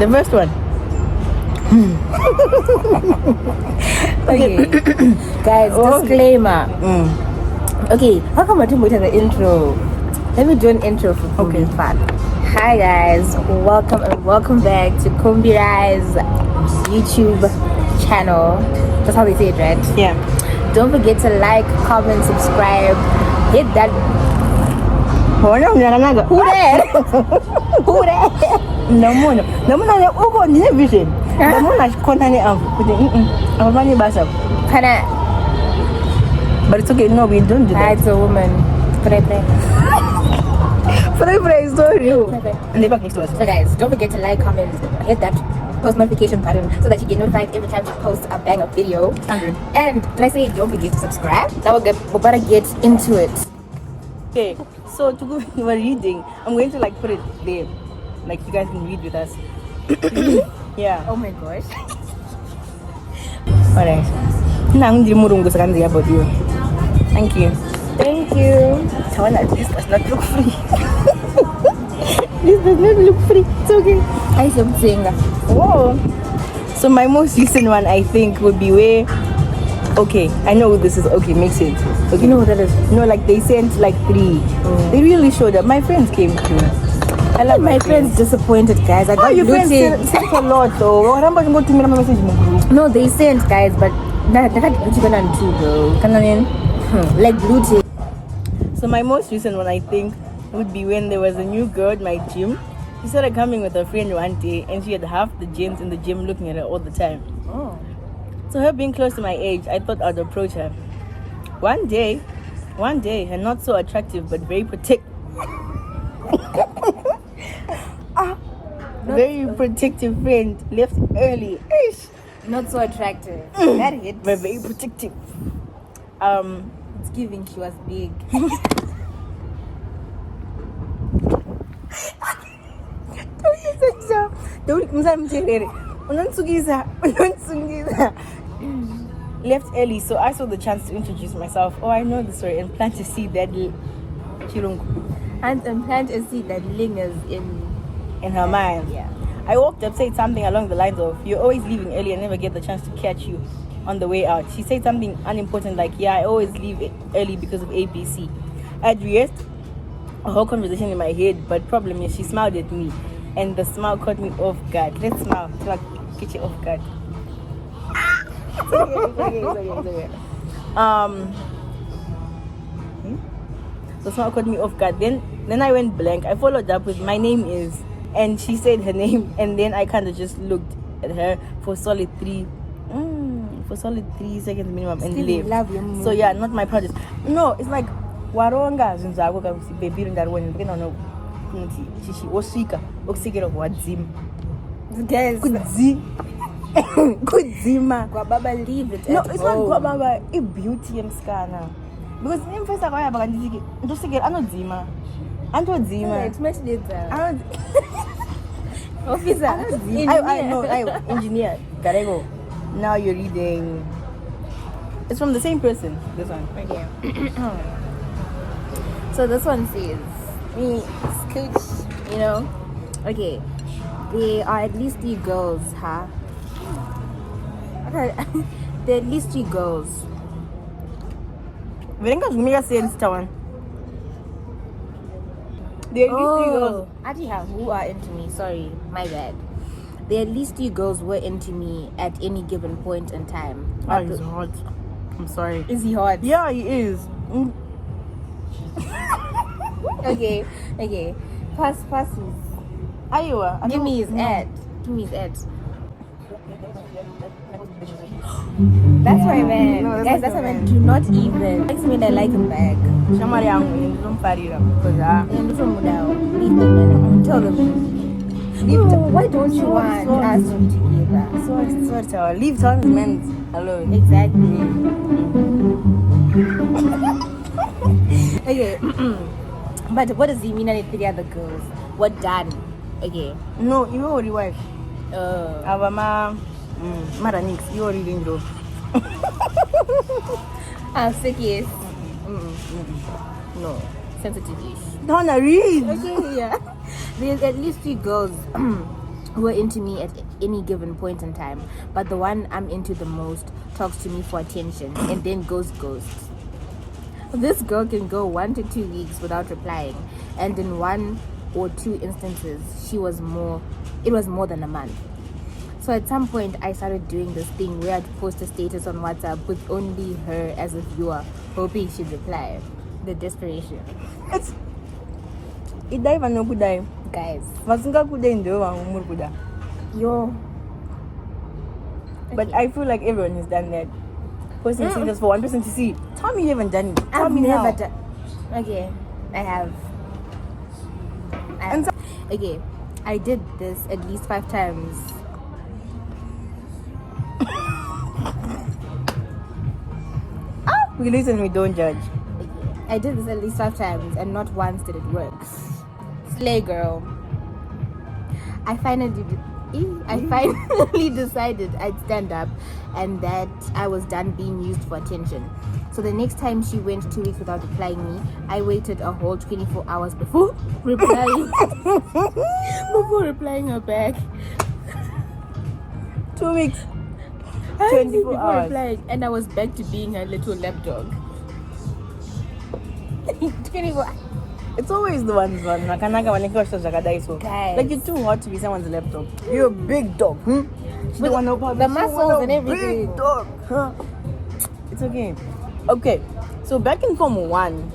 The first one. Okay. Guys, disclaimer. Okay, how come I didn't put in the intro? Let me do an intro for Kumbi Fun. Hi guys, welcome back to Kumbi Rise YouTube channel. That's how they say it, right? Yeah. Don't forget to like, comment, subscribe, hit that. Who there? Who there? No more. Ni vision. No more content of money basa. But it's okay. No, we don't do that. It's a woman. Pray. Pray is so real. And they back next to us. So guys, don't forget to like, comment, hit that post notification button so that you get notified every time we post a banger video. And did I say don't forget to subscribe? Now we're about to get into it. Okay, so to go we were reading, I'm going to like put it there. Like you guys can read with us. Yeah. Oh my gosh. Alright. Now I'm going to about you. Thank you. Thank you. Tawa, this does not look free. This does not look free. It's okay. I stopped saying that. Whoa. So my most recent one I think would be where okay, I know this is okay, makes sense. Okay. You know what that is? No, like they sent like 3. They really showed up. My friends came through. I love My friends disappointed, guys. I got your friends sent a lot though. What am I going to make a message in the group? No, they sent, guys, but that can't even on too, bro. Like blue tea. So my most recent one I think would be when there was a new girl at my gym. She started coming with her friend one day and she had half the gents in the gym looking at her all the time. Oh. So her being close to my age, I thought I'd approach her. One day, her not so attractive but very very protective friend left early. Ish. Not so attractive. That hit. But very protective. It's giving she was big. Left early, so I saw the chance to introduce myself. Oh, I know the story and plan to see that chirungu And plan to see that Ling is in her mind. Yeah. I walked up, said something along the lines of, "You're always leaving early and never get the chance to catch you on the way out." She said something unimportant like, "Yeah, I always leave early because of ABC." I'd rehearsed a whole conversation in my head, but problem is she smiled at me, and the smile caught me off guard. Let's smile, like get you off guard. It's okay. The smile caught me off guard. Then I went blank. I followed up with, "My name is," and she said her name, and then I kind of just looked at her for solid 3 seconds minimum and Still love your left. So yeah, not my proudest. No, it's like waronga zinzako kakusi baby ndarwoni because no chichi osika okusikira kwadzima. Guys, kudzima kwa baba leave it. No, at it's home. not baba I beauty emskana. Because imfesa kwaya bakandisiki ndosikira anodzima. Yeah, it's much later. Officer. I know, engineer. Garego. Now you're reading. It's from the same person. This one. Okay. So this one says, me, Scooch, you know. Okay. There are at least 3 girls, huh? Okay. There are at least 3 girls. Verenga zumika sense Tawan. There are at least 3 girls. Actually, who are into me? Sorry, my bad. There are at least 3 girls were into me at any given point in time. Oh, he's hot. I'm sorry. Is he hot? Yeah, he is. Okay. Pass. Aywa. Give me his ad. That's my man. No, Guys, that's my man. Do not even. Next minute, I like him back. Shamari yangu don't parira because And from now, leave them, man. Tell them. Why don't you want us to be together? so leave Tom's men alone. Exactly. Okay. But what does he mean at 3 other girls? What done? Okay. No, you already wife. Oh. Mara nix, you already didn't go. I'm sick, yes. No. Sensitive-ish. Don't read. Okay, yeah. There's at least 3 girls who are into me at any given point in time, but the one I'm into the most talks to me for attention and then goes ghost. This girl can go 1 to 2 weeks without replying, and in 1 or 2 instances it was more than a month. So at some point I started doing this thing where I'd post a status on WhatsApp with only her as a viewer, hoping she'd reply. The desperation. It dive and no kudai. Guys. Masinga kudai ndo wa umur kuda. Yo. But I feel like everyone has done that. Posting status for one person to see. Tell me you haven't done it. Tell me never now. done. Okay, I have. Okay, I did this at least 5 times. We listen, we don't judge. I did this at least 5 times, and not once did it work. Slay, girl. I finally decided I'd stand up and that I was done being used for attention. So the next time she went 2 weeks without replying me, I waited a whole 24 hours before replying her back. 2 weeks. 24 hours. Replying, and I was back to being her little lapdog. 24. It's always the ones one. Like you're too hot to be someone's laptop. You're a big dog. With the muscles and everything. Big dog. Huh? It's okay. Okay. So back in Form 1,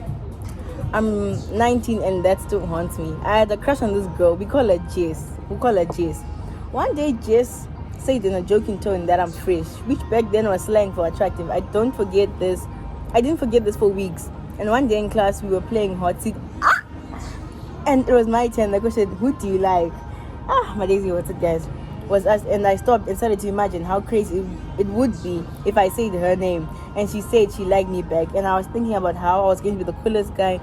I'm 19 and that still haunts me. I had a crush on this girl. We call her Jess. One day Jess said in a joking tone that I'm fresh, which back then was slang for attractive. I didn't forget this for weeks. And one day in class, we were playing hot seat. And it was my turn. The question, who do you like? My daisy, what's it, guys? Was us. And I stopped and started to imagine how crazy it would be if I said her name. And she said she liked me back. And I was thinking about how I was going to be the coolest guy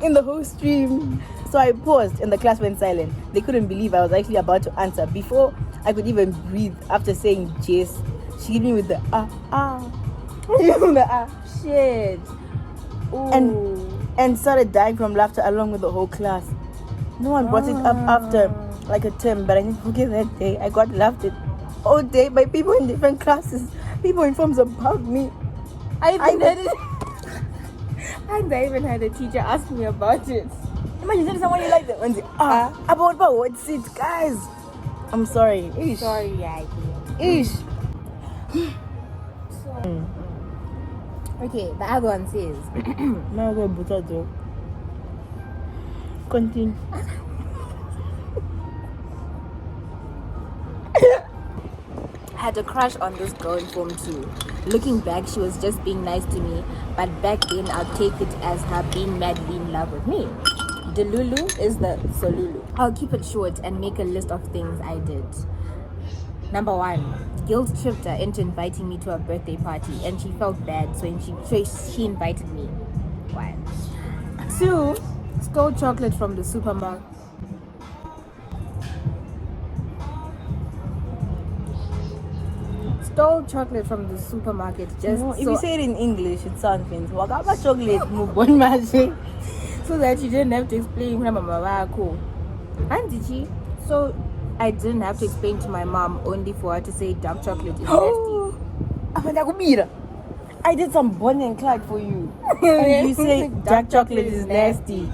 in the whole stream. So I paused and the class went silent. They couldn't believe I was actually about to answer. Before I could even breathe after saying Jess, she hit me with the Shit. And started dying from laughter along with the whole class. No one brought it up after like a term, but I didn't forget that day. I got laughed at all day by people in different classes. People in forms about me. I even had a teacher ask me about it. Imagine telling someone you like that one day. About what's it, guys? I'm sorry. Ish. Sorry, yeah. Ish. Okay, the other one says. Now go butter. Continue. Had a crush on this girl in Form 2. Looking back, she was just being nice to me, but back then I'll take it as her being madly in love with me. Delulu is the Solulu. I'll keep it short and make a list of things I did. Number 1, guilt tripped her into inviting me to a birthday party, and she felt bad, so she invited me. 1. 2, stole chocolate from the supermarket. Stole chocolate from the supermarket just if you say it in English, it sounds fancy. Wakaba chocolate, mubon magic. So that you didn't have to explain when mama wako. And did she? So I didn't have to explain to my mom, only for her to say dark chocolate is nasty. I did some Bonnie and Clyde for you. And you say dark chocolate is nasty.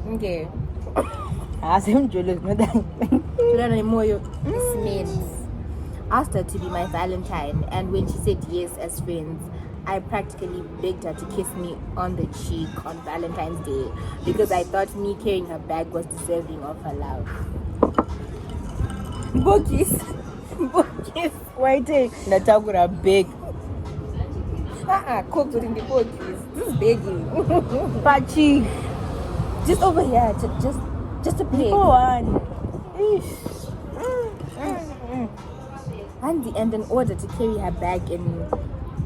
Okay. Smells. Asked her to be my Valentine, and when she said yes as friends, I practically begged her to kiss me on the cheek on Valentine's Day because I thought me carrying her bag was deserving of her love. Bookies. Wait, Natagura big. Cooked in the bookies. This is begging. Pachi. Just over here, just a plate. Go on. And in order to carry her bag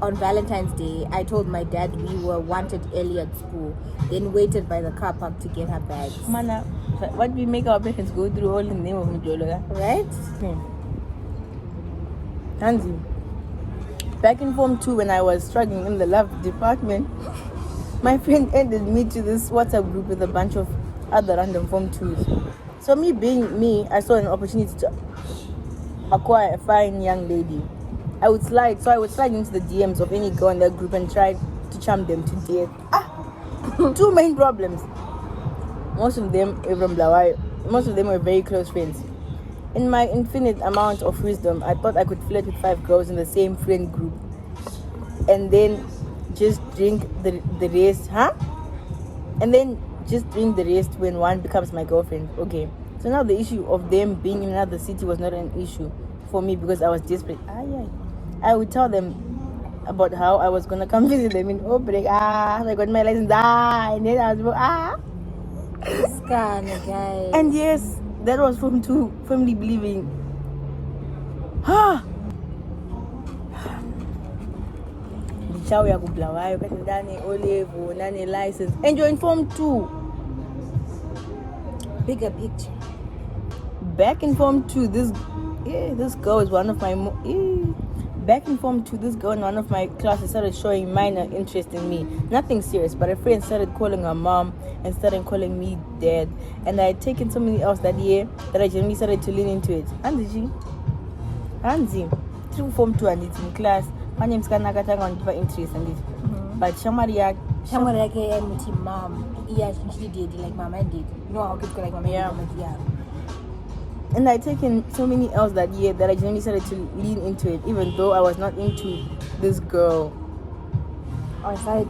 on Valentine's Day, I told my dad we were wanted early at school, then waited by the car park to get her bags. Mana, what we make our parents go through all in the name of Mujologa. Right? Hansi. Back in Form 2 when I was struggling in the love department, my friend added me to this WhatsApp group with a bunch of other random Form 2s. So So me being me, I saw an opportunity to acquire a fine young lady. I would slide into the DMs of any girl in that group and try to charm them to death. Two main problems. Most of them were very close friends. In my infinite amount of wisdom, I thought I could flirt with 5 girls in the same friend group and then just drink the rest, and then just drink the rest when one becomes my girlfriend. Okay, so now the issue of them being in another city was not an issue for me because I was desperate. I would tell them about how I was gonna come visit them in Obrek. I got my license. And then I was This kind of guy. and yes, that was from two family believing. Ciao ya kublawayo kati ndani olevo nani license and you're informed too. Bigger picture. Back in Form 2, this girl is one of my back in Form 2, this girl in one of my classes started showing minor interest in me. Nothing serious, but a friend started calling her mom and started calling me dad. And I had taken so many else that year that I generally started to lean into it. Anzi, through Form 2 and it's in class. My name's Kanakatanga on deeper interest and it. But Shamari and mom. Yeah, she did like mama did. No, how could go like mama? Yeah. And I taken so many else that year that I generally started to lean into it, even though I was not into this girl.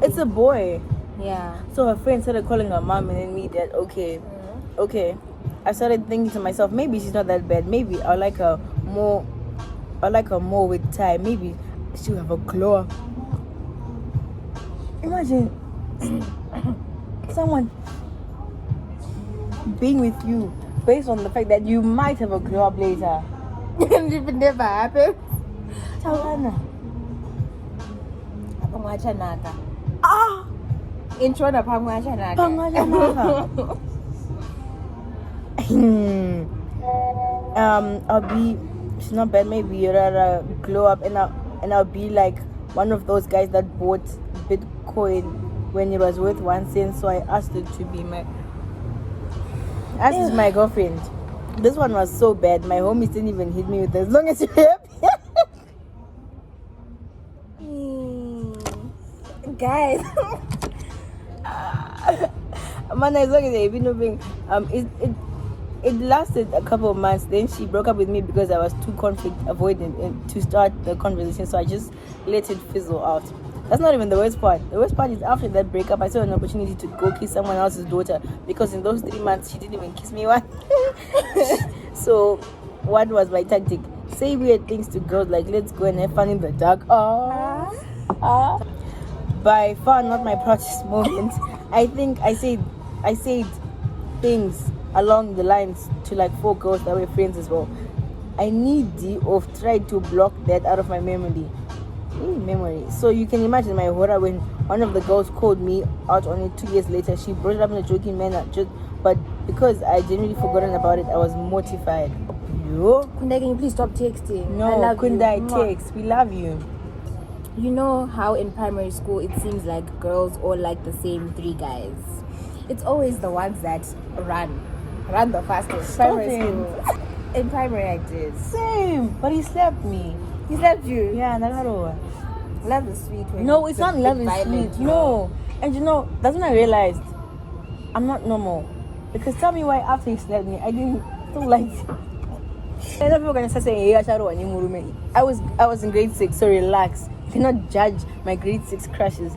It's a boy. Yeah. So her friend started calling her mom and then me that okay. I started thinking to myself, maybe she's not that bad. Maybe I like her more with time. Maybe she'll have a glow up. Imagine someone being with you based on the fact that you might have a glow up later. And if it never happens, Tawana. intro na pangwachanaka. She's not bad. Maybe you'd rather glow up and I'll be like one of those guys that bought Bitcoin when it was worth 1 cent. So I asked her to be my girlfriend. This one was so bad. My homies didn't even hit me with as long as you're happy. Guys. Man, as long as I've been moving, it lasted a couple of months. Then she broke up with me because I was too conflict avoidant to start the conversation. So I just let it fizzle out. That's not even the worst part. The worst part is after that breakup, I saw an opportunity to go kiss someone else's daughter because in those 3 months she didn't even kiss me once. So what was my tactic? Say weird things to girls like let's go and have fun in the dark. By far not my proudest moment. I think I said things along the lines to like 4 girls that were friends as well. I need of tried to block that out of my memory. So you can imagine my horror when one of the girls called me out on it 2 years later. She brought it up in a joking manner, but because I genuinely forgotten about it, I was mortified. Kunda, can you please stop texting? No, Kunda, text. We love you. You know how in primary school it seems like girls all like the same 3 guys. It's always the ones that run the fastest. In primary I did. Same, but he slapped me. He slapped you? Yeah, Nagaro. Love is sweet. No, it's not love is sweet. No. And that's when I realized I'm not normal. Because tell me why after he slapped me, I don't like it. I know people are gonna start saying, I was in grade 6, so relax. You cannot judge my grade 6 crushes.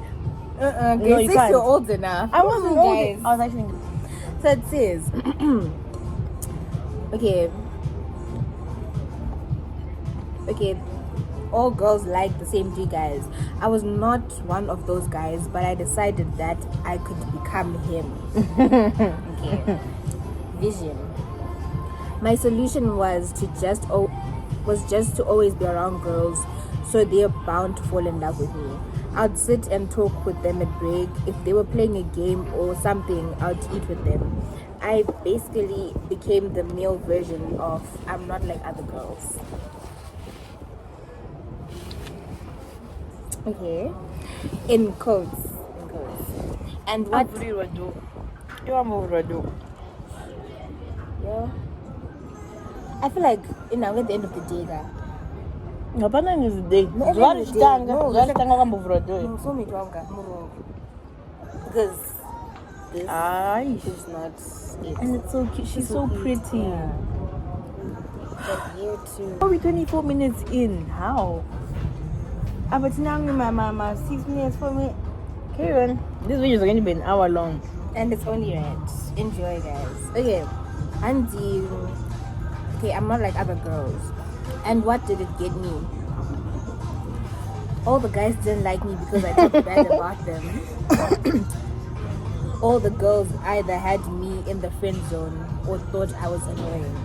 Grade 6 you're old enough. I wasn't old. I was actually. So it says okay, all girls like the same 3 guys. I was not one of those guys, but I decided that I could become him. Okay. Vision. My solution was just to always be around girls, so they're bound to fall in love with me. I'd sit and talk with them at break. If they were playing a game or something, I'd eat with them. I basically became the male version of I'm not like other girls. Okay. In quotes. Yeah. I feel like at the end of the day, guy. Ngapana is the day. No, at the end of the day, no, No, for me to because this is not it. and it's so cute. She's so pretty. Yeah. But here too. Are we 24 minutes in? How? But now my 6 minutes for me. Karen, this video is going to be an hour long. And it's only right. Enjoy, guys. Okay. Andy. Okay, I'm not like other girls. And what did it get me? All the guys didn't like me because I talked bad about them. All the girls either had me in the friend zone or thought I was annoying.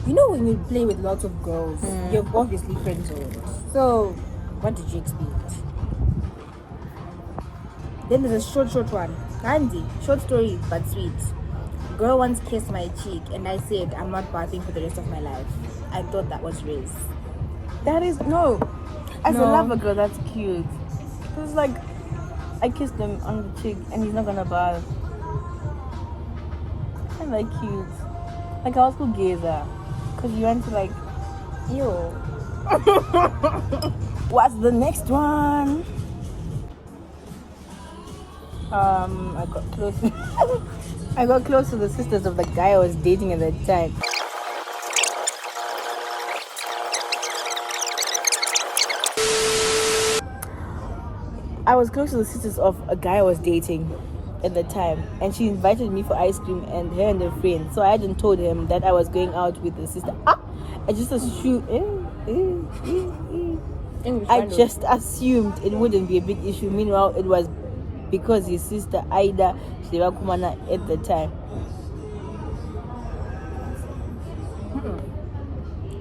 You know when you play with lots of girls, you're obviously friend zoned. So, what did you expect? Then there's a short one. Andy, short story but sweet. Girl once kissed my cheek and I said I'm not bathing for the rest of my life. I thought that was race. That is no. As a lover girl, that's cute. It's like I kissed him on the cheek and he's not gonna bath. Kind of like cute. Like I was cool gazer, cause you went to like, Ew. what's the next one? I got close. I got close to the sisters of the guy I was dating at that time. I was close to the sisters of a guy I was dating at the time, and she invited me for ice cream and her and her friend. So I hadn't told him that I was going out with the sister. I just assumed. I just assumed it wouldn't be a big issue. Meanwhile, it was because his sister Aida Shivakumana at the time.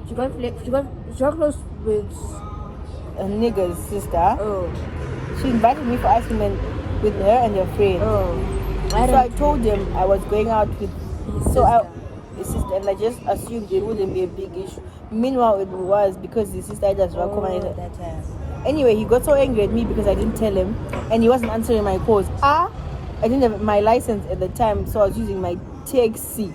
She got close with A nigga's sister. Oh. She invited me for ice cream with her and her friend. Oh. So I told him I was going out with his sister, and I just assumed it wouldn't be a big issue. Meanwhile, it was because his sister just recommended at that time. Anyway, he got so angry at me because I didn't tell him, and he wasn't answering my calls. I didn't have my license at the time, so I was using my taxi,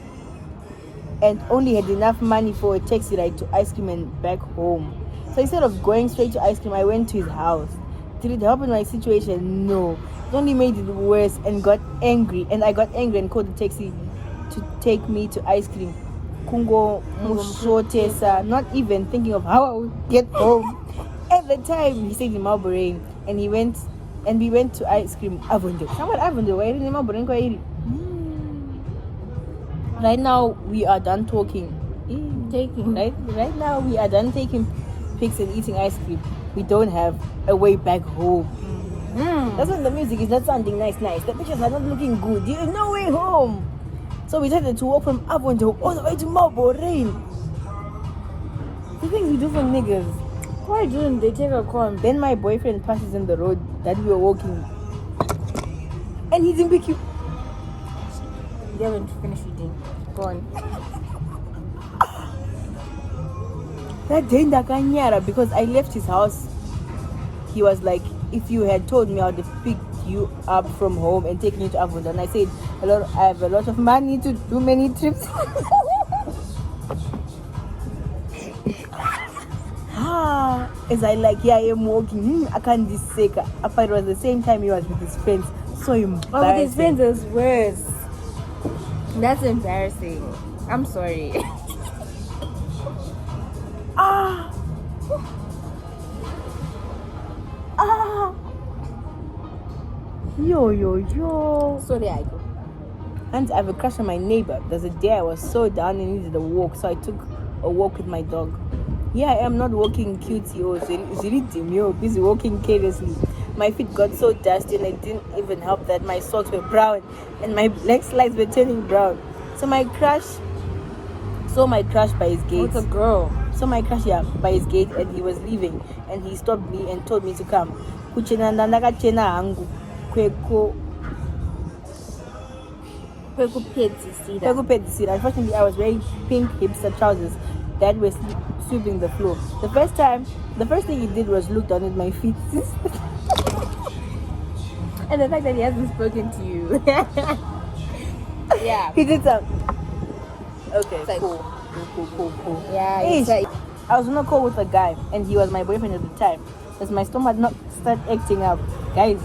and only had enough money for a taxi ride to ice cream and back home. So instead of going straight to ice cream, I went to his house. Did it help in my situation? No. It only made it worse and got angry. And I got angry and called the taxi to take me to ice cream. Kungo Mushotesa, not even thinking of how I would get home. At the time, he stayed in Marlborough and we went to ice cream. Avondo. Somewhere Avondo. Where in Marlborough? Right now, we are done talking. Right now, we are done taking pics and eating ice cream. We don't have a way back home. That's when the music is not sounding nice. The pictures are not looking good. There is no way home. So we decided to walk from Avondale all the way to Marlborough. The things we do for niggas. Why didn't they take a call? Then my boyfriend passes in the road that we were walking. And he didn't pick you. You haven't finished reading. Go on. That day Ndakanyara, because I left his house, he was like, if you had told me I would have picked you up from home and taken you to Avondale. And I said, I have a lot of money to do many trips. As I I am walking, I can't dissect. After it was the same time he was with his friends. So embarrassing. Oh, with his friends is worse. That's embarrassing. I'm sorry. Yo. Sorry, I go. And I have a crush on my neighbor. There's a day I was so down and needed a walk, so I took a walk with my dog. Yeah, I am not walking cutesy or ziridim, busy walking carelessly. My feet got so dusty and it didn't even help that my socks were brown and my black slides were turning brown. So my crush saw my crush by his gate. What's a girl? So my crush by his gate, and he was leaving and he stopped me and told me to come. Unfortunately, I was wearing pink hipster trousers that were sweeping the floor. The first thing he did was look down at my feet. And the fact that he hasn't spoken to you. Yeah. He did some. Okay, It's like, cool. yeah, Hey, it's like, I was on a call with a guy, and he was my boyfriend at the time. As my stomach not start acting up, guys.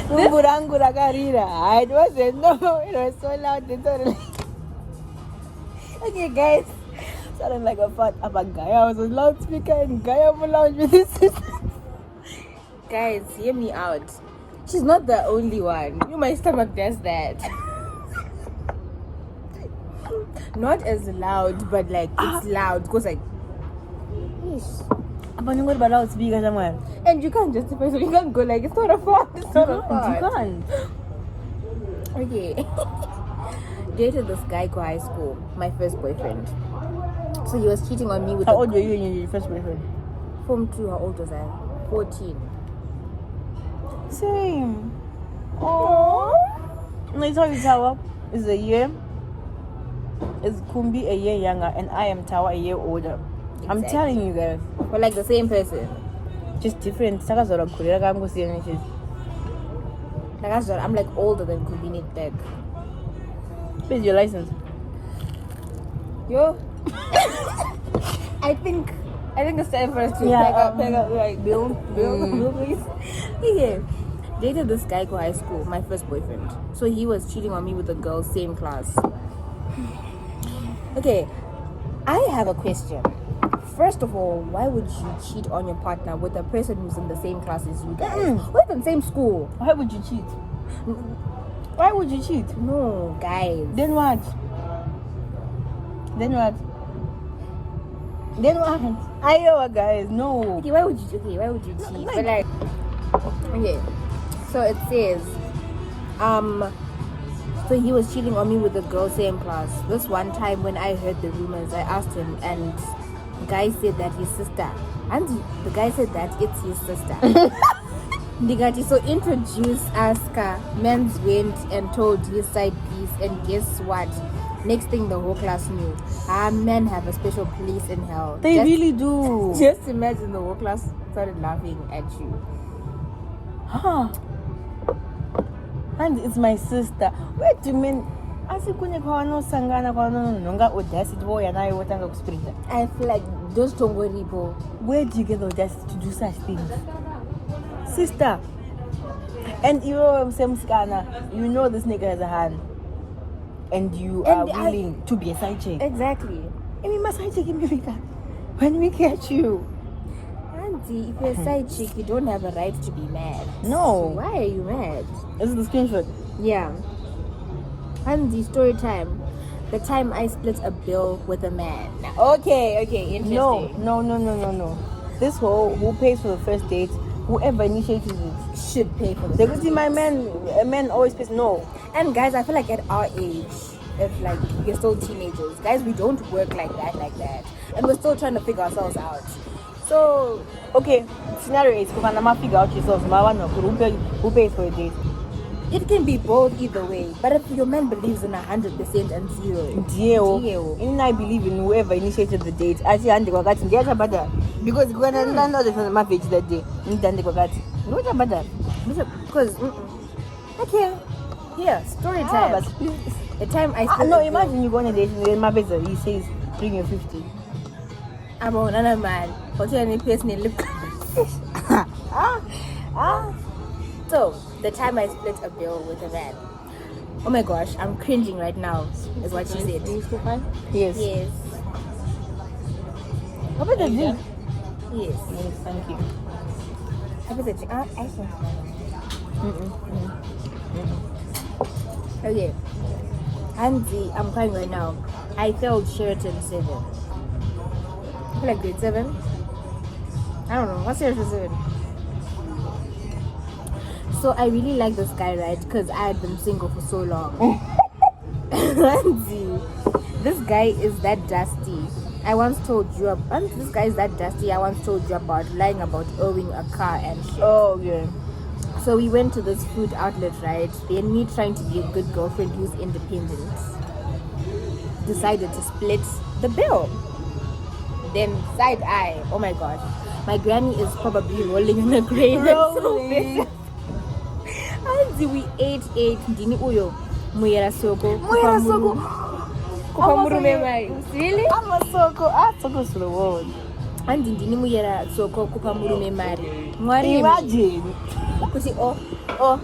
It wasn't. No, it was so loud. They totally. Okay, guys. Sounding like a fat up a guy. I was a loudspeaker and guy on the lounge with his sister. guys, hear me out. She's not the only one. My stomach does that. Not as loud, but like it's loud because like. But you got loudspeaker somewhere. And you can't justify, so you can't go like it's not a fart. It's not a fart. You can't. Okay. Dated this guy go high school, my first boyfriend. So he was cheating on me with. How old were you when your first boyfriend? Form 2, how old was I? 14. Same. Oh. No, it's always Tawa. Is a year. Is Kumbi a year younger, and I am Tawa a year older. Exactly. I'm telling you guys. We're like the same person. Just different. Like I'm like older than Kubini Tech. Where's your license? Yo. I think it's time for us to pack up, like Bill, please. Yeah. Dated this guy go high school, my first boyfriend. So he was cheating on me with a girl, same class. Okay, I have a question. First of all, why would you cheat on your partner with a person who's in the same class as you guys? We're in the same school. Why would you cheat? Why would you cheat? No, guys. Then what? I know, guys. No. Okay, why would you cheat? But like, okay. So it says, so he was cheating on me with a girl same class. This one time when I heard the rumors, I asked him, and the guy said that his sister, and the guy said that it's his sister. Ndigati, so introduced Aska, men's went and told his side piece, and guess what? Next thing the whole class knew. Our men have a special place in hell. They really do. Just imagine the whole class started laughing at you. Huh. And it's my sister. Wait do you mean? I feel like those Tongo people. Where do you get the audacity to do such things? Sister. And you know this nigga has a hand. And you are willing to be a side chick. Exactly. And we must side chick him when we catch you. Auntie, if you're a side chick, you don't have a right to be mad. No. So why are you mad? This is the screenshot. Yeah. Auntie, story time. The time I split a bill with a man. Okay, interesting. No. This who pays for the first date, whoever initiated it should pay for the first date. My man, a man always pays. No. And guys, I feel like at our age, if like we're still teenagers, guys, we don't work like that. And we're still trying to figure ourselves out. So, okay, scenario is figure out yourselves. Who pays for a date? It can be both either way. But if your man believes in 100% and zero, and I believe in whoever initiated the date. I see because when I land out of my page that day, because okay, yeah, story time. The time I spent. No, imagine you go on a date and my business he says bring your 50. I'm on another man. What's your name? So the time I split a bill with a man. Oh my gosh, I'm cringing right now. Is what she said. Yes. What about the drink? Yes, thank you. What about the drink? Okay. Andy, I'm crying right now. I failed Sheraton 7. I feel like grade 7. I don't know. What's Sheraton 7? So I really like this guy, right? Because I had been single for so long. Andy, this guy is that dusty. I once told you about lying about owing a car and shit. Oh, yeah. So we went to this food outlet, right? Then me trying to be a good girlfriend who's independent decided to split the bill. Then side eye, oh my gosh, my granny is probably rolling in a grave. And we ate dini uyo. Muyera soko. Muyera soko. Kupamurume mai. Really? I'm a soko. Soko to the world. And ndini muyera soko kupamurume mari. Mwari. Imagine. Kuti oh.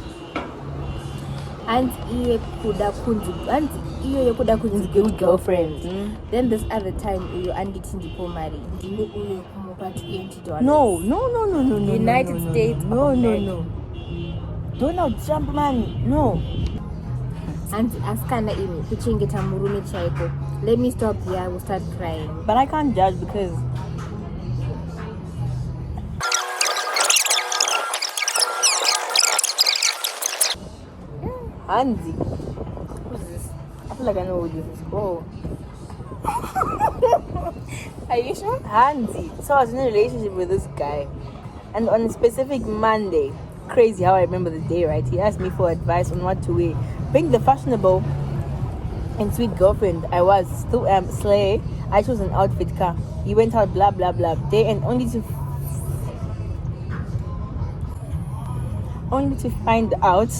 And iye kuda kunzi. And iye yokuda kunzi good girlfriend. Then this other time you anditi ndipo mari. Ndini uye kumupati $20. No. United States. No. Don't know jump man. No. And askana imi kuchengeta murume chaiko. Let me stop here. I will start crying. But I can't judge because Hansi. Who's this? I feel like I know who this is. Oh. Are you sure? Hansi. So I was in a relationship with this guy. And on a specific Monday, crazy how I remember the day, right? He asked me for advice on what to wear. Being the fashionable and sweet girlfriend I was, still am slay. I chose an outfit car. He went out blah blah blah day and only to find out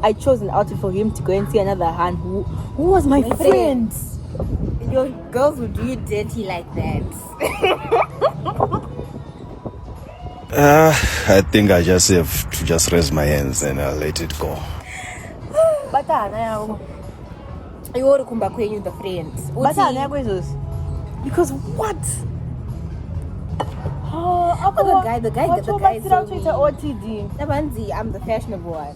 I chose an outfit for him to go and see another hand who was my friend. Your girls would do you dirty like that. I think I just have to just raise my hands and I'll let it go. But You want to come back when you're the friends. because what? The guy is so mean. OTD. Nabanzi, I'm the fashionable one.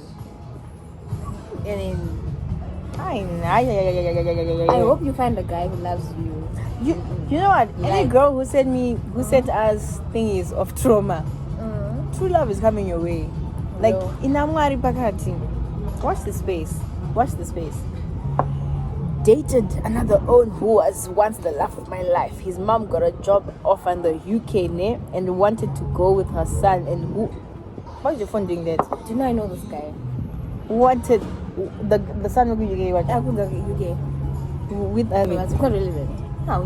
And then I hope you find a guy who loves you. You know what? Any girl who sent us thingies of trauma, true love is coming your way. Like inamwari pakati. Watch the space. Dated another own who was once the love of my life. His mom got a job offer in the UK and wanted to go with her son. And why is your phone doing that? Do you know I know this guy? Wanted the son of UK what? I go to the UK. With It's quite relevant. How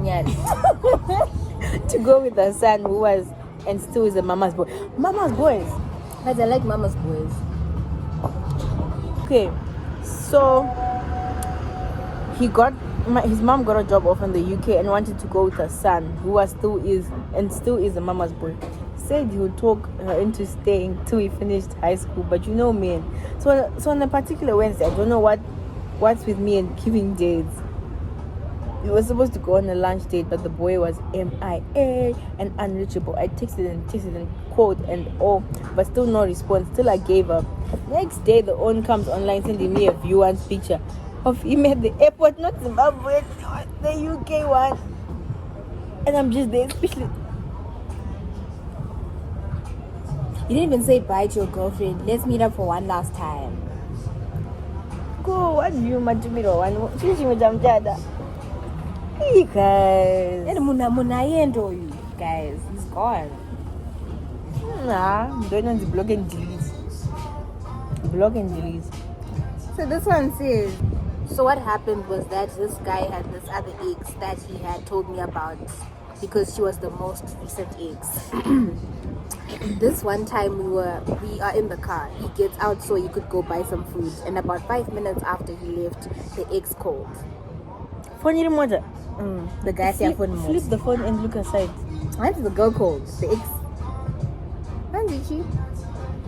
to go with her son who was and still is a mama's boy. Mama's boys. But I like mama's boys. Okay, so his mom got a job offer in the UK and wanted to go with her son, who was still is a mama's boy. Said he would talk her into staying till he finished high school, but you know me. So on a particular Wednesday, I don't know what's with me and giving dates. We were supposed to go on a lunch date, but the boy was MIA and unreachable. I texted and called and all, but still no response. Till I gave up. Next day, the own comes online sending me a viewer's picture of him at the airport, not Zimbabwe, the UK one. And I'm just there, especially. You didn't even say bye to your girlfriend. Let's meet up for one last time. Go, what do you want to meet one? Hey guys. And Munayendo, you guys. He's gone. Nah, don't want to block and delete. So this one says, so what happened was that this guy had this other ex that he had told me about because she was the most recent ex. This one time we are in the car. He gets out so he could go buy some food, and about 5 minutes after he left, the ex called. Phone your mother. The guy said phone. Flip the phone and look aside. Why did the girl called? The ex. When did she?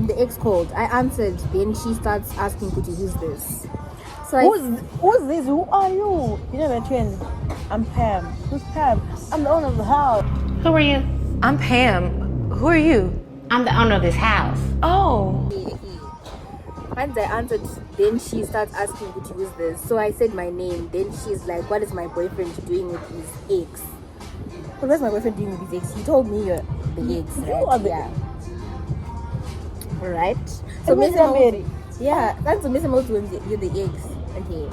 The ex called. I answered. Then she starts asking, "Kuti, who's this?" So who's this? Who are you? You know my twin. I'm Pam. Who's Pam? I'm the owner of the house. Who are you? I'm Pam. Who are you? I'm the owner of this house. Oh. Once I answered, then she starts asking, "Kuti, who's this?" So I said my name. Then she's like, "What is my boyfriend doing with his ex?" But what's my boyfriend doing with his ex? He told me you're the ex, right? You are the ex. Right? So Miss Mary. Yeah, that's the Miss you're the ex. Okay.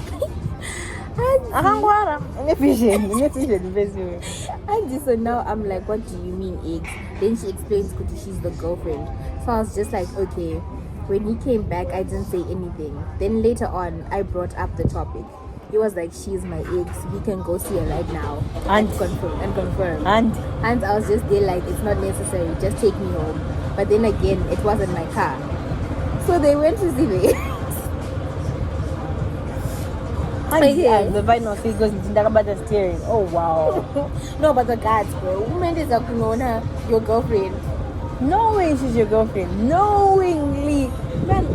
And so now I'm like, what do you mean ex? Then she explains Kuti, she's the girlfriend. So I was just like, okay. When he came back, I didn't say anything. Then later on, I brought up the topic. He was like, she's my ex. We can go see her right now. And confirm. And I was just there like, it's not necessary. Just take me home. But then again, it wasn't my car. So they went to see the ex. And the vinyl so it goes into the steering. Oh wow. No, but the guards, bro. Women is your girlfriend. Knowing she's your girlfriend. Knowingly. Man,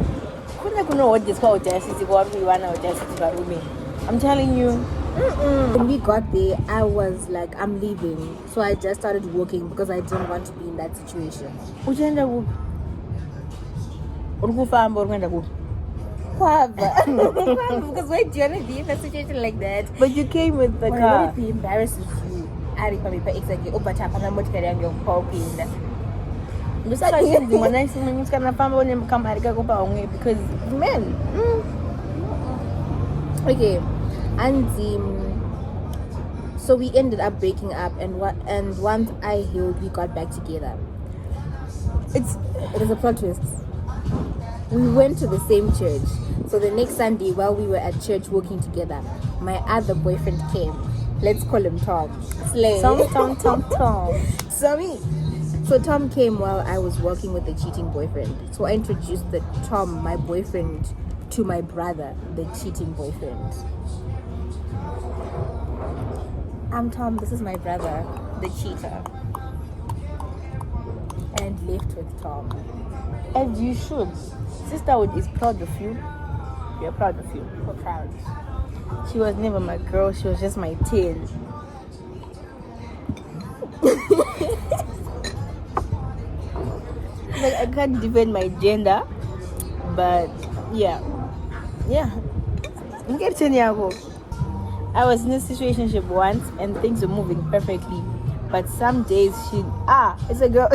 couldn't know what this called audacity, what we want audacity about women. I'm telling you. When we got there, I was like, I'm leaving. So I just started walking because I didn't want to be in that situation. Ujenda ku. Urukufamba urukenda ku. Because why do you want to be in a situation like that? But you came with the car. What if he embarrasses you? I remember exactly. Oh, but I'm not carrying your poking. Because men. Okay, and so we ended up breaking up, and once I healed, we got back together. It was a plot twist. We went to the same church. So the next Sunday, while we were at church working together, my other boyfriend came. Let's call him Tom. Slay. Tom. So Tom came while I was working with the cheating boyfriend. So I introduced Tom, my boyfriend, to my brother, the cheating boyfriend. I'm Tom, this is my brother, the cheater. And left with Tom. As you should. Sisterhood is proud of you. We are proud of you. We're proud. She was never my girl, she was just my tail. Like I can't defend my gender, but yeah. I was in a situationship once and things were moving perfectly, but some days it's a girl.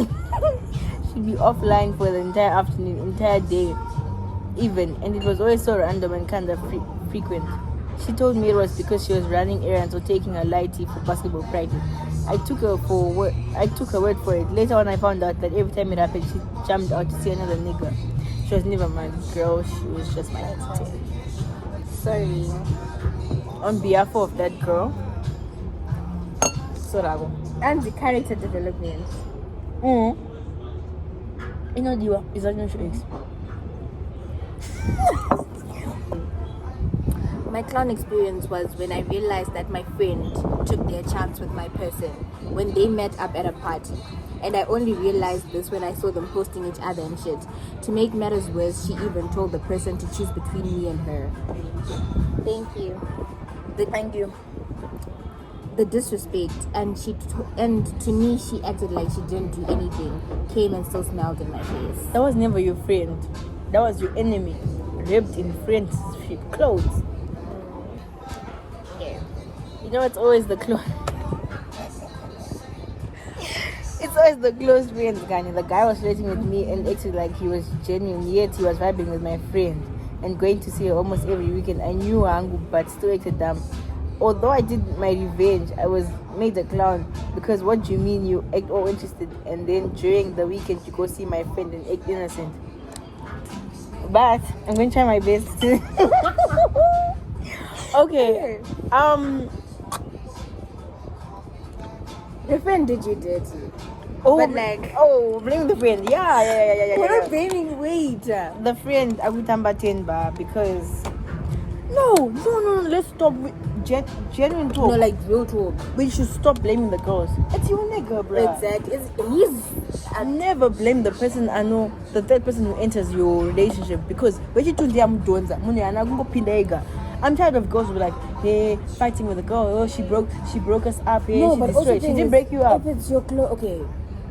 She'd be offline for the entire afternoon, entire day, even, and it was always so random and kind of frequent. She told me it was because she was running errands or taking a lightie for basketball practice. I took her word for it. Later on, I found out that every time it happened, she jumped out to see another nigga. She was never my girl. She was just my tail. Sorry. On behalf of that girl, Sorago. And the character development. You know, Diwa, is that your choice? My clown experience was when I realized that my friend took their chance with my person when they met up at a party. And I only realized this when I saw them posting each other and shit. To make matters worse, she even told the person to choose between me and her. Thank you. Thank you. The disrespect, and to me she acted like she didn't do anything, came and still smiled in my face. That was never your friend. That was your enemy, wrapped in friendship clothes. Yeah. You know, it's always the close. It's always the close friends, Ganya. The guy was flirting with me and acted like he was genuine, yet he was vibing with my friend and going to see her almost every weekend. I knew Angu, but still acted dumb. Although I did my revenge, I was made a clown because what do you mean you act all interested and then during the weekend you go see my friend and act innocent? But I'm going to try my best. Okay. Your friend did you dirty. Blame the friend. Yeah. What a blaming weight. The friend Agutamba Tenba because no, let's stop with genuine talk. No, like real talk. We should stop blaming the girls. It's your nigga, bro. Exactly. I never blame the person. I know the third person who enters your relationship because when you do I'm tired of girls who be like, hey, fighting with a girl. Oh, she broke us up. Hey, no, she but destroyed. She didn't break you up. If it's your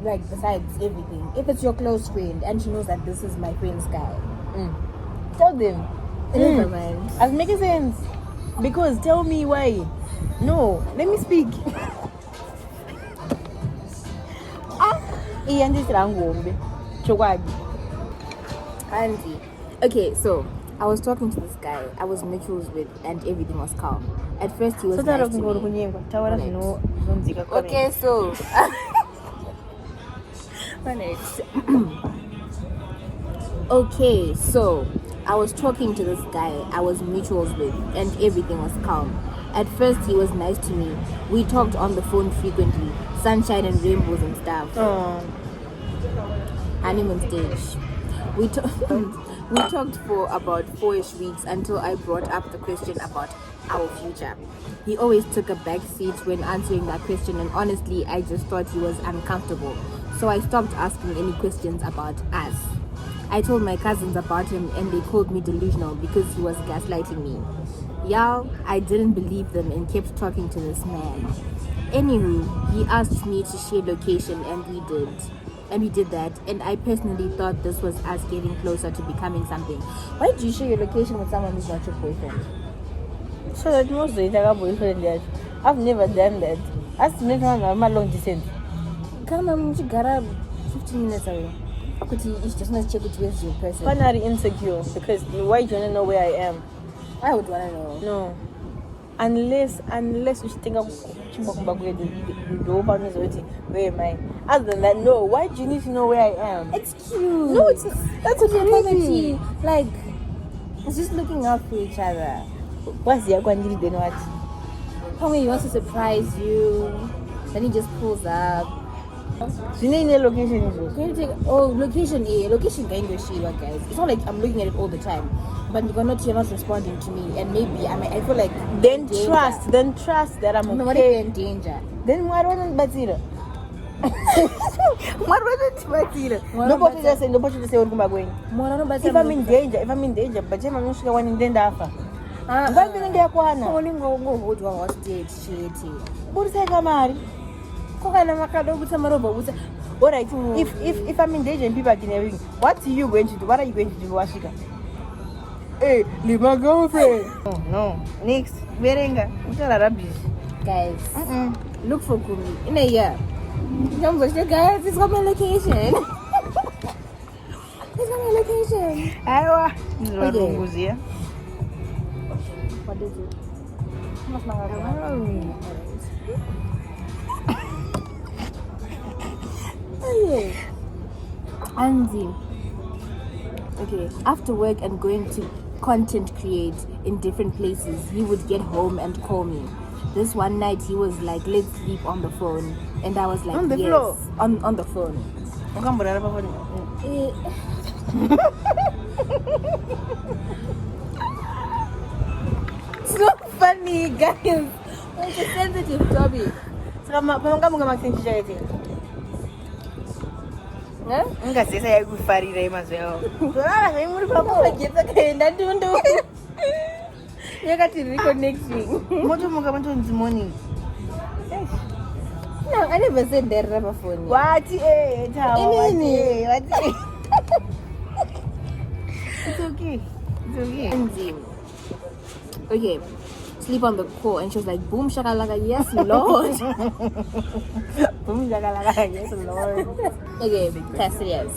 like besides everything, if it's your close friend and she knows that this is my friend's guy, tell them. Never mind. It's making sense. Because tell me why. No, let me speak. Andy. Okay, so I was talking to this guy I was mutuals with and everything was calm. At first he was nice to me. Okay, so okay, so I was talking to this guy I was mutuals with and everything was calm. At first he was nice to me. We talked on the phone frequently, sunshine and rainbows and stuff. Honeymoon stage. We talked for about 4-ish weeks until I brought up the question about our future. He always took a back seat when answering that question, and honestly, I just thought he was uncomfortable. So I stopped asking any questions about us. I told my cousins about him and they called me delusional because he was gaslighting me. Y'all, I didn't believe them and kept talking to this man. Anywho, he asked me to share location and we did. And we did that, and I personally thought this was us getting closer to becoming something. Why did you share your location with someone who's not your boyfriend? So that most of the boyfriend that I've never done that. That's not my long distance. Come on, you got up 15 minutes away. It's just not check with where's your person. I'm not insecure because why do you want to know where I am? I would want to know. No. Unless you think of where am I? Other than that, no. Why do you need to know where I am? It's cute. No, it's that's It's crazy. like, it's just looking out for each other. What's the Akwandiri then what? How many he wants to surprise you, then he just pulls up. You need a location is Can you take location A? Location can go see what guys. It's not like I'm looking at it all the time, but you're not responding to me, and maybe I feel like then trust that I'm okay. No, what if you're in danger? Then what wasn't Batira? What wasn't Batira? Nobody just say going. If I'm in danger, but I'm not sure when in danger after. Why didn't get one? Only go hold your hostage, shit. What is that, Kamari? Alright, if I'm in danger and people are getting everything, what are you going to do? What are you going to do, Washika? Hey, leave my girlfriend. No. Next, Berenga. What's all rubbish? Guys, look for Kumi in a year. Guys, it's got my location. It's got my location. Iowa. Okay. What is it? Andy. Okay, after work and going to content create in different places, he would get home and call me. This one night he was like, let's sleep on the phone, and I was like, on the yes, floor? on the phone. It's not funny, guys. It's a sensitive topic. Enggak sih, saya Farida mas yo. Saya mau Apa kita kayak tundu. Ya kan reconnecting. Mau kamu tuh this morning. No, I never said that rubber phone. What? Tawa. Ini. What? It's okay. It's okay. Okay. Sleep on the call, and she was like, boom shakalaka, yes Lord. Boom shakalaka, yes Lord. Okay, that's serious.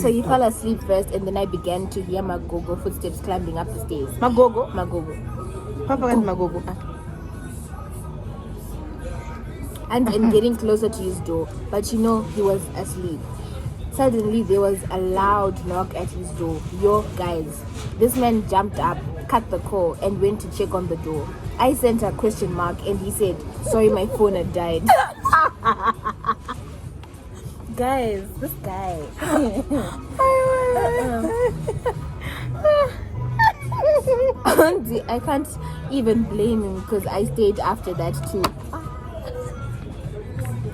So he fell asleep first, and then I began to hear Magogo footsteps climbing up the stairs. Magogo? Papa kan Magogo. And getting closer to his door, but he was asleep. Suddenly there was a loud knock at his door. Yo guys, this man jumped up, cut the call, and went to check on the door. I sent a question mark and he said, sorry, my phone had died. Guys, this guy. Auntie, I can't even blame him because I stayed after that too.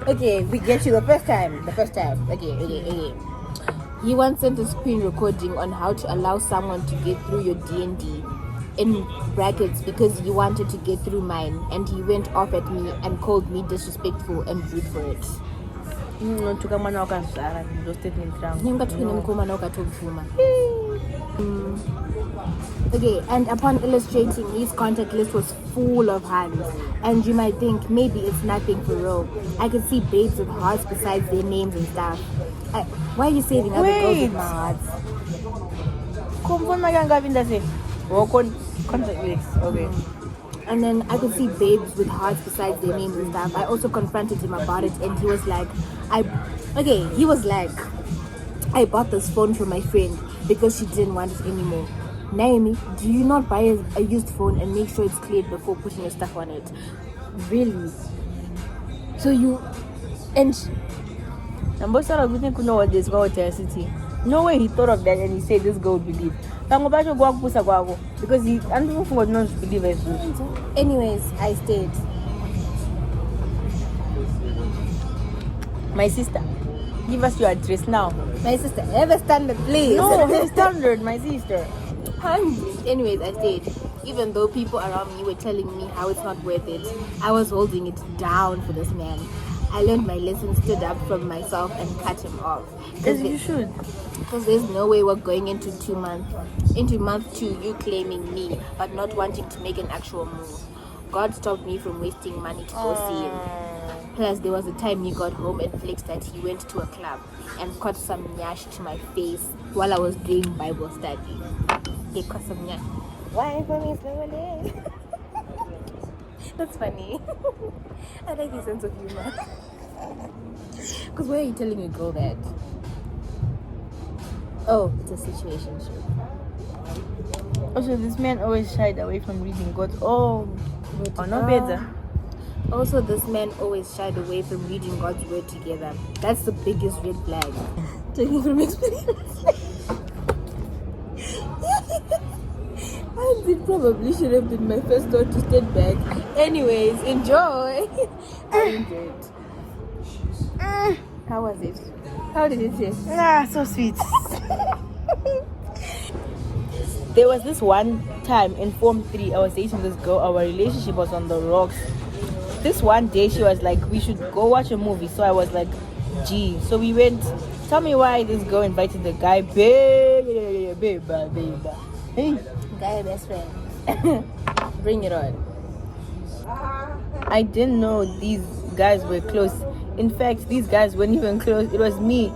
Okay, we get you the first time. Okay. He once sent a screen recording on how to allow someone to get through your D&D in brackets because he wanted to get through mine, and he went off at me and called me disrespectful and rude for it. Okay, and upon illustrating, his contact list was full of hands, and you might think maybe it's nothing for real. I could see babes with hearts besides their names and stuff. Why are you saving other girls with my hearts? Okay. And then I could see babes with hearts besides their names and stuff. I also confronted him about it, and he was like, I bought this phone from my friend because she didn't want it anymore. Naomi, do you not buy a used phone and make sure it's cleared before putting your stuff on it? Really? So you... And... I'm supposed to know what this about city. No way he thought of that and he said this girl would believe. Because he and people would not believe us. Anyways, I stayed. My sister, give us your address now. My sister, have a standard, please. No, it's standard, my sister. Anyways, I stayed. Even though people around me were telling me how it's not worth it, I was holding it down for this man. I learned my lesson, stood up from myself, and cut him off. As you should. Because there's no way we're going into month 2, you claiming me, but not wanting to make an actual move. God stopped me from wasting money to go see him. Plus, there was a time he got home and flexed that he went to a club and caught some nyash to my face while I was doing Bible study. He caught some nyash. Why for me slowly? That's funny. I like his sense of humor. Because why are you telling a girl that? Oh, it's a situation. Also, this man always shied away from reading God's. Oh, no better. Also, this man always shied away from reading God's word together. That's the biggest red flag. Taking from experience. And it probably should have been my first thought to step back. Anyways, enjoy. I enjoyed. How was it? How did it taste? Ah, so sweet. There was this one time in Form 3, I was dating this girl. Our relationship was on the rocks. This one day, she was like, we should go watch a movie. So I was like, gee. So we went. Tell me why this girl invited the guy. Babe. Hey. Guy best friend. Bring it on. I didn't know these guys were close. In fact, these guys weren't even close. It was me.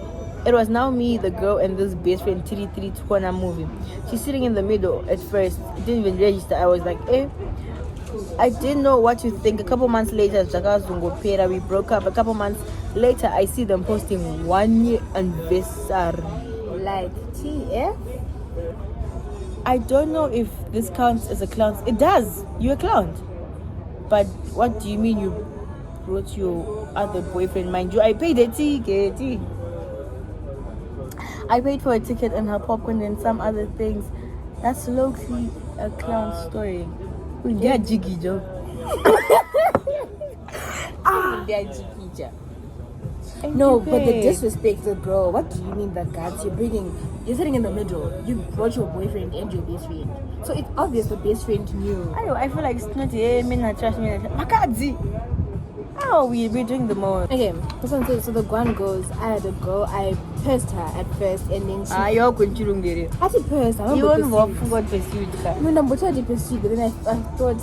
It was now me, the girl, and this best friend, Tiri Twana movie. She's sitting in the middle at first. It didn't even register. I was like, eh. I didn't know what to think. A couple months later, we broke up. A couple months later, I see them posting 1 year anniversary. Like TF? I don't know if this counts as a clown. It does. You're a clown. But what do you mean you brought your other boyfriend? Mind you, I paid a ticket. I paid for a ticket and her popcorn and some other things. That's low-key a clown story. They're jiggy, Joe. They're jiggy, Joe. No, but the disrespect, bro. What do you mean the guts? You're sitting in the middle. You brought your boyfriend and your best friend. So it's obvious the best friend knew. I know, I feel like it's not a trash me. Makadzi. How we're doing the most. Okay, so the one goes, I had a girl, I pursed her at first and then she... you're going to do I did purse, I you don't won't pursued her. When I'm pursued, but then I thought,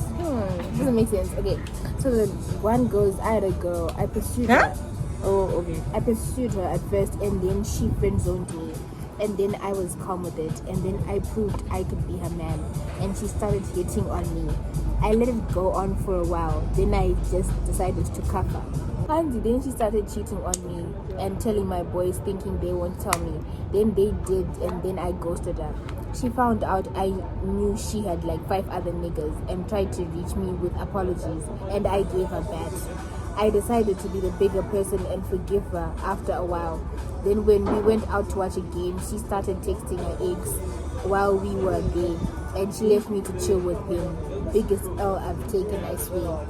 doesn't make sense. Okay, so the one goes, I had a girl, I pursued her. Oh, okay. I pursued her at first and then she friend-zoned me. And then I was calm with it. And then I proved I could be her man. And she started hitting on me. I let it go on for a while. Then I just decided to cuff her. And then she started cheating on me and telling my boys thinking they won't tell me. Then they did and then I ghosted her. She found out I knew she had like 5 other niggas and tried to reach me with apologies. And I gave her back. I decided to be the bigger person and forgive her after a while. Then when we went out to watch a game, she started texting her ex while we were there. And she left me to chill with him. Biggest L I've taken, I swear.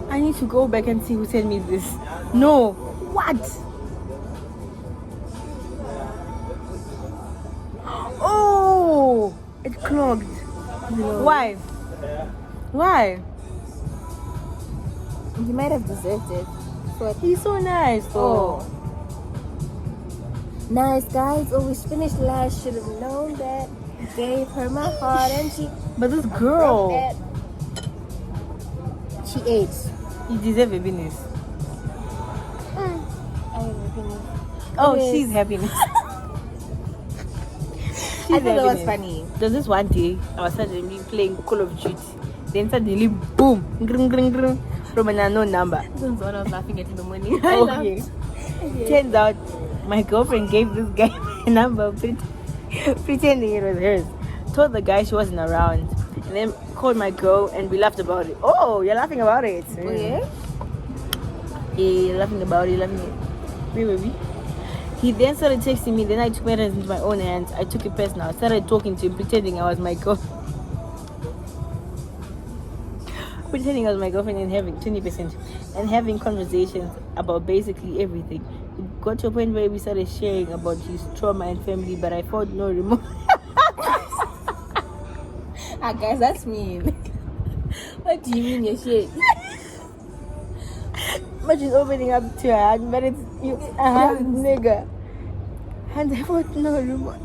I need to go back and see who sent me this. No. What? Oh, it clogged. No. Why? Why? You might have deserved it. But he's so nice though. Oh. Nice guys always finish last. Should have known that. Gave her my heart and she... But this girl... She ate. You deserve happiness. I have happiness. Oh, she's happiness. I thought that was funny. There's this one day, I was suddenly playing Call of Duty. Then suddenly, boom, gring, gring, gring, from an unknown number. This is what I was laughing at in the morning. Okay. Turns out, my girlfriend gave this guy my number, pretending it was hers. Told the guy she wasn't around. And then called my girl and we laughed about it. Oh, you're laughing about it. Oh, yeah? Yeah, you're laughing about it, Wait, baby. He then started texting me. Then I took matters into my own hands. I took it personal. I started talking to him, pretending I was my girlfriend. Pretending I was my girlfriend and having 20% and having conversations about basically everything. It got to a point where we started sharing about his trauma and family, but I felt no remorse. Guys, that's mean. What do you mean you're shit? But she's opening up to her, but it's you, nigga. And I felt no remorse.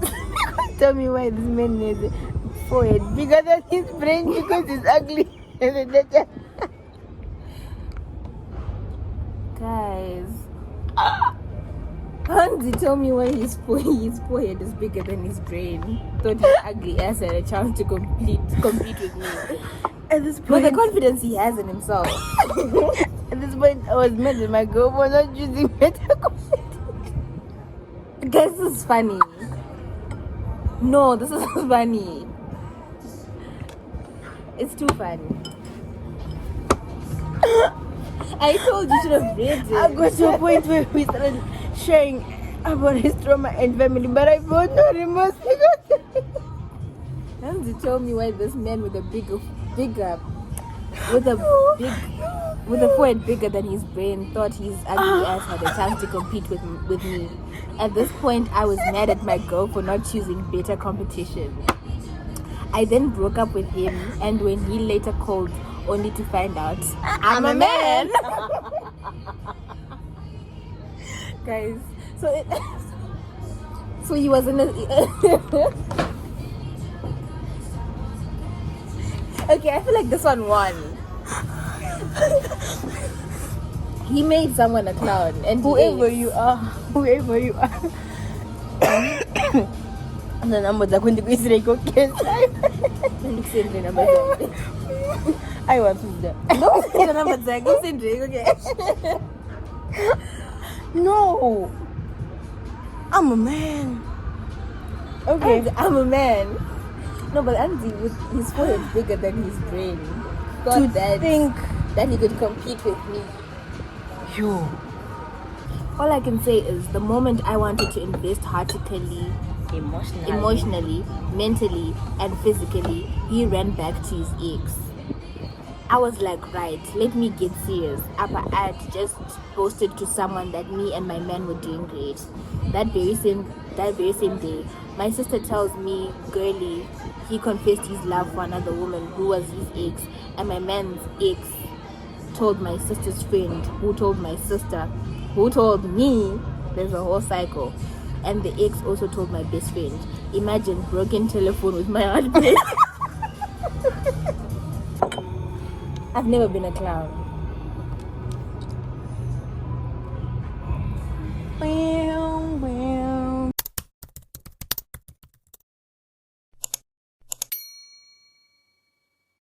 Tell me why this man has a forehead bigger than his brain because he's ugly. Guys, Hansi told me why his forehead is bigger than his brain. Thought his ugly ass had a chance to compete with me. At this But point, the confidence he has in himself. at this point, I was mad at my girl for not choosing better confidence. Guys, this is funny. No, this is funny. It's too funny. I told you should have read it. I got to a point where we started sharing about his trauma and family, but I felt no remorse because Hansi told me why this man with a forehead bigger than his brain thought his ugly ass had a chance to compete with me. At this point, I was mad at my girl for not choosing better competition. I then broke up with him, and when he later called, only to find out I'm a man. Guys, so he was in a okay, I feel like this one won. He made someone a clown, and whoever you are, the number that couldn't be straight. Okay, I want to do that. no, the number that goes in Drake, okay. No, I'm a man. Okay, I'm a man. No, but Andy, with his forehead bigger than his brain, thought that he could compete with me. yo. All I can say is the moment I wanted to invest heartily, emotionally, mentally, and physically, he ran back to his ex. I was like, right, let me get serious. I had just posted to someone that me and my man were doing great. That very same day, my sister tells me, girly, he confessed his love for another woman who was his ex, and my man's ex told my sister's friend, who told my sister, who told me. There's a whole cycle. And the ex also told my best friend. Imagine broken telephone with my heartbreak. I've never been a clown.